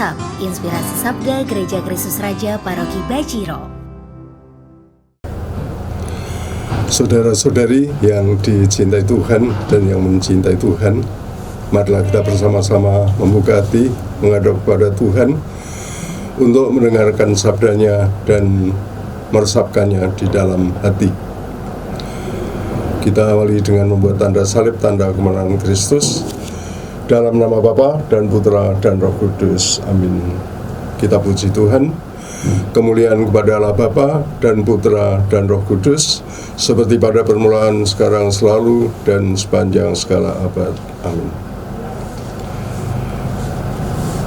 WhatsApp Inspirasi Sabda Gereja Kristus Raja Paroki Bajiro. Saudara-saudari yang dicintai Tuhan dan yang mencintai Tuhan, marilah kita bersama-sama membuka hati, menghadap kepada Tuhan untuk mendengarkan sabdanya dan meresapkannya di dalam hati. Kita awali dengan membuat tanda salib, tanda kemenangan Kristus. Dalam nama Bapa dan Putra dan Roh Kudus. Amin. Kita puji Tuhan. Kemuliaan kepada Allah Bapa dan Putra dan Roh Kudus, seperti pada permulaan, sekarang, selalu, dan sepanjang segala abad. Amin.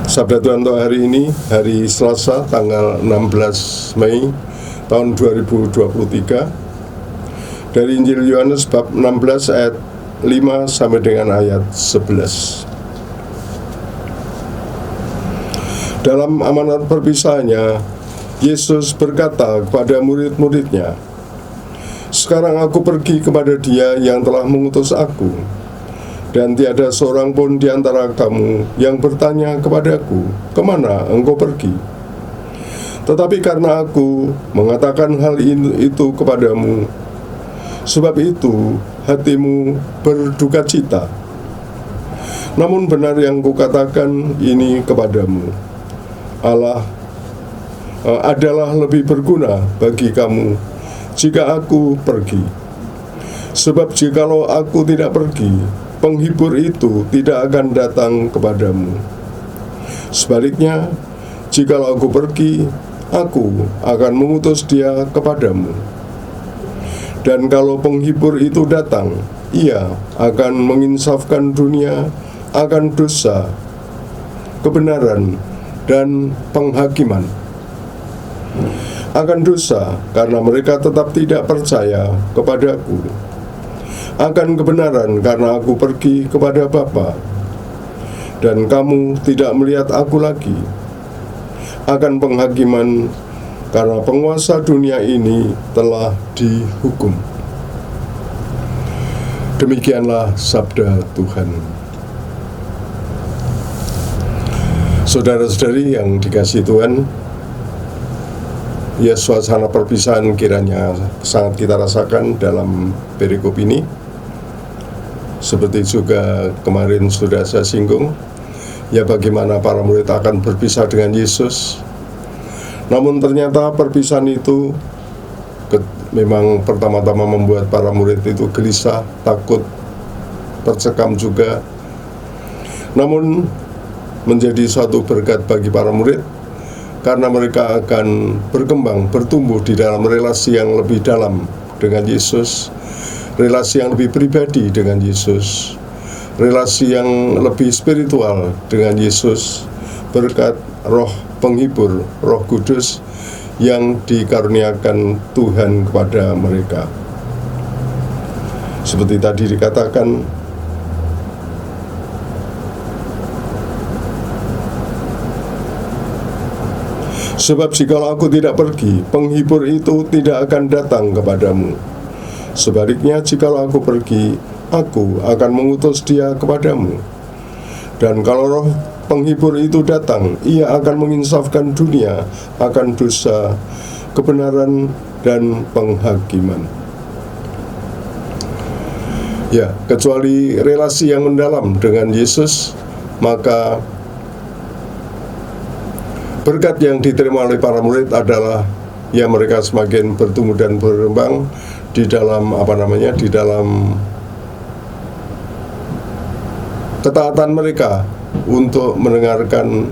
Sabda Tuhan untuk hari ini, hari Selasa, tanggal 16 Mei tahun 2023, dari Injil Yohanes bab 16 ayat 5 sampai dengan ayat 11. Dalam amanat perpisahannya, Yesus berkata kepada murid-muridnya, "Sekarang aku pergi kepada Dia yang telah mengutus aku, dan tiada seorang pun di antara kamu yang bertanya kepadaku, 'Kemana engkau pergi?' Tetapi karena aku mengatakan hal itu kepadamu, sebab itu hatimu berduka cita. Namun benar yang kukatakan ini kepadamu, Allah adalah lebih berguna bagi kamu jika aku pergi. Sebab jikalau aku tidak pergi, penghibur itu tidak akan datang kepadamu. Sebaliknya, jikalau aku pergi, aku akan mengutus Dia kepadamu. Dan kalau penghibur itu datang, Ia akan menginsafkan dunia akan dosa, kebenaran, dan penghakiman. Akan dosa, karena mereka tetap tidak percaya kepadaku. Akan kebenaran, karena aku pergi kepada Bapa, dan kamu tidak melihat aku lagi. Akan penghakiman, karena penguasa dunia ini telah dihukum." Demikianlah sabda Tuhan. Saudara-saudari yang dikasihi Tuhan, ya, suasana perpisahan kiranya sangat kita rasakan dalam perikop ini. Seperti juga kemarin sudah saya singgung, ya, bagaimana para murid akan berpisah dengan Yesus. Namun ternyata perpisahan itu memang pertama-tama membuat para murid itu gelisah, takut, tercekam juga. Namun menjadi suatu berkat bagi para murid, karena mereka akan berkembang, bertumbuh di dalam relasi yang lebih dalam dengan Yesus, relasi yang lebih pribadi dengan Yesus, relasi yang lebih spiritual dengan Yesus, berkat Roh Penghibur, Roh Kudus yang dikaruniakan Tuhan kepada mereka. Seperti tadi dikatakan, sebab jikalau aku tidak pergi, penghibur itu tidak akan datang kepadamu. Sebaliknya, jikalau aku pergi, aku akan mengutus Dia kepadamu. Dan kalau Roh Penghibur itu datang, Ia akan menginsafkan dunia akan dosa, kebenaran, dan penghakiman. Ya, kecuali relasi yang mendalam dengan Yesus, maka berkat yang diterima oleh para murid adalah, ya, mereka semakin bertumbuh dan berkembang di dalam di dalam ketaatan mereka untuk mendengarkan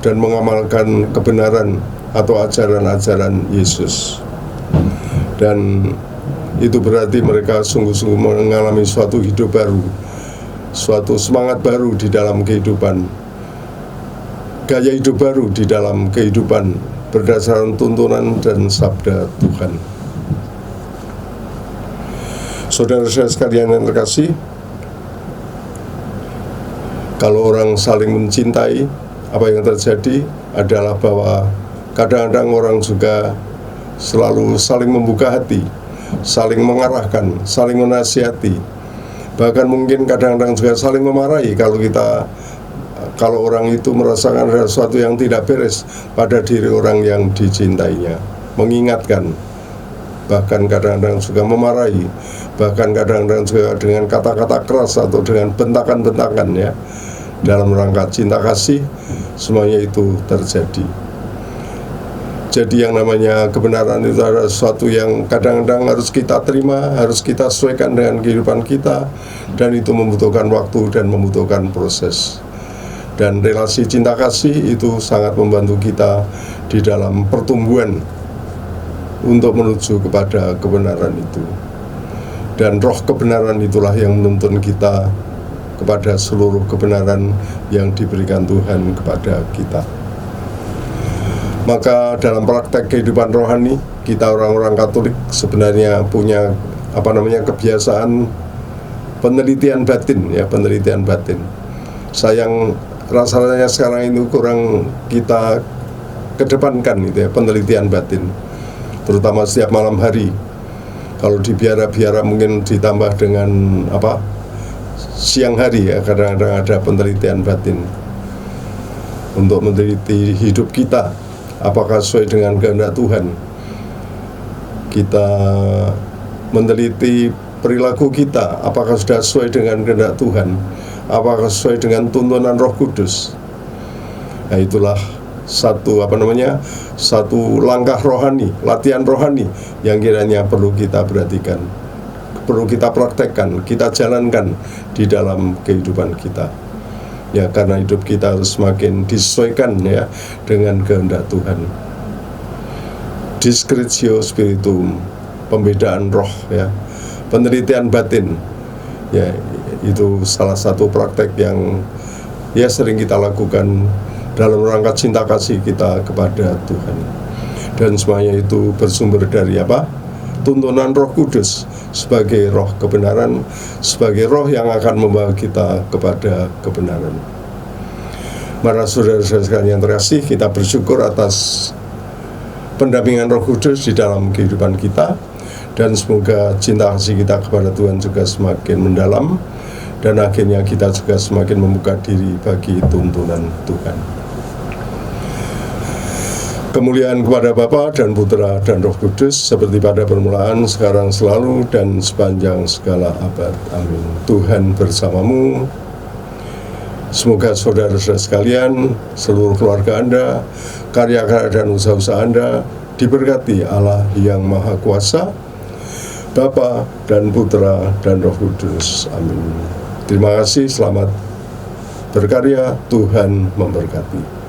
dan mengamalkan kebenaran atau ajaran-ajaran Yesus. Dan itu berarti mereka sungguh-sungguh mengalami suatu hidup baru, suatu semangat baru di dalam kehidupan, gaya hidup baru di dalam kehidupan berdasarkan tuntunan dan sabda Tuhan. Saudara-saudara sekalian yang terkasih, kalau orang saling mencintai, apa yang terjadi adalah bahwa kadang-kadang orang juga selalu saling membuka hati, saling mengarahkan, saling menasihati, bahkan mungkin kadang-kadang juga saling memarahi kalau kita kalau orang itu merasakan ada sesuatu yang tidak beres pada diri orang yang dicintainya, mengingatkan, bahkan kadang-kadang juga memarahi, bahkan kadang-kadang juga dengan kata-kata keras atau dengan bentakan-bentakan ya, dalam rangka cinta kasih, semuanya itu terjadi. Jadi yang namanya kebenaran itu adalah sesuatu yang kadang-kadang harus kita terima, harus kita sesuaikan dengan kehidupan kita, dan itu membutuhkan waktu dan membutuhkan proses. Dan relasi cinta kasih itu sangat membantu kita di dalam pertumbuhan untuk menuju kepada kebenaran itu. Dan roh kebenaran itulah yang menuntun kita kepada seluruh kebenaran yang diberikan Tuhan kepada kita. Maka dalam praktek kehidupan rohani, kita orang-orang Katolik sebenarnya punya kebiasaan penelitian batin ya, penelitian batin. Sayang rasanya sekarang itu kurang kita kedepankan itu ya, penelitian batin. Terutama setiap malam hari. Kalau di biara-biara mungkin ditambah dengan siang hari ya, kadang-kadang ada penelitian batin untuk meneliti hidup kita, apakah sesuai dengan kehendak Tuhan. Kita meneliti perilaku kita, apakah sudah sesuai dengan kehendak Tuhan, apakah sesuai dengan tuntunan Roh Kudus. Nah, itulah satu langkah rohani, latihan rohani yang kiranya perlu kita perhatikan, perlu kita praktekkan, kita jalankan di dalam kehidupan kita. Ya, karena hidup kita harus semakin disesuaikan ya dengan kehendak Tuhan. Discretio spiritum, pembedaan roh ya, penelitian batin. Ya, itu salah satu praktek yang ya sering kita lakukan dalam rangka cinta kasih kita kepada Tuhan. Dan semuanya itu bersumber dari tuntunan Roh Kudus sebagai roh kebenaran, sebagai roh yang akan membawa kita kepada kebenaran. Para saudara-saudara sekalian yang terkasih, kita bersyukur atas pendampingan Roh Kudus di dalam kehidupan kita, dan semoga cinta kasih kita kepada Tuhan juga semakin mendalam, dan akhirnya kita juga semakin membuka diri bagi tuntunan Tuhan. Kemuliaan kepada Bapa dan Putra dan Roh Kudus, seperti pada permulaan, sekarang, selalu, dan sepanjang segala abad. Amin. Tuhan bersamamu. Semoga saudara-saudara sekalian, seluruh keluarga Anda, karya-karya dan usaha-usaha Anda diberkati Allah yang Maha Kuasa, Bapa dan Putra dan Roh Kudus. Amin. Terima kasih, selamat berkarya, Tuhan memberkati.